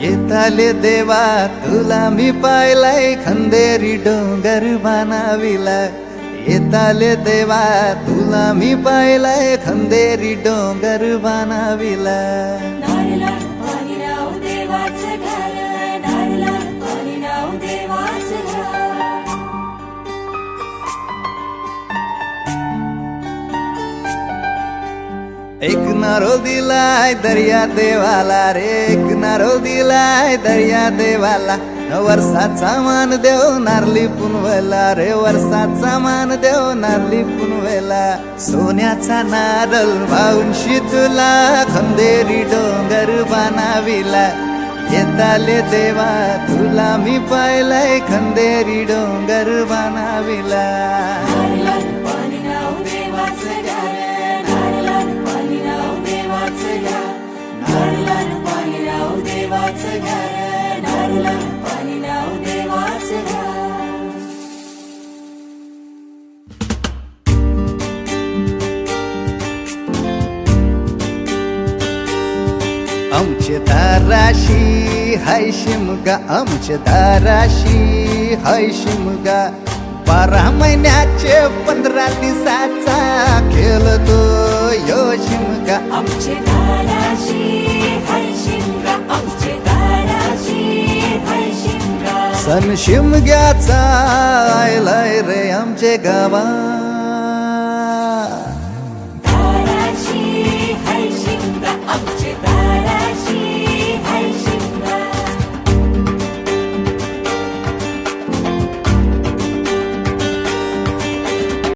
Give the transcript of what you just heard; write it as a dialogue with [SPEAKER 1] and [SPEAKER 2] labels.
[SPEAKER 1] येताले देवा तुला मी पाहिलाय खंदेरी डोंगर बनाविला येताले देवा तुला मी पाहिलाय खंदेरी डोंगर बनाविला एक नारो दिलाय दर्या देवाला रे एक नारो दिलाय दर्या देवाला वर्षाचा मान देव नारली पुनवेला रे वर्षाचा मान देव नारली पुनवेला सोन्याचा नारळ वाहून तुला खंदेरी डोंगर बनाविला येताले देवा तुला मी पाहिलाय खंदेरी डोंगर बनाविला आमचे दाराशी हाय शिमगा आमचे दाराशी हाय शिमगा 12 महिन्याचे 15 दिवसाचा खेळतो यो शिमगा
[SPEAKER 2] आमचे दाराशी हाय शिमगा आमचे दाराशी हाय शिमगा
[SPEAKER 1] सण शिमग्याचा आयलाय रे आमचे गावा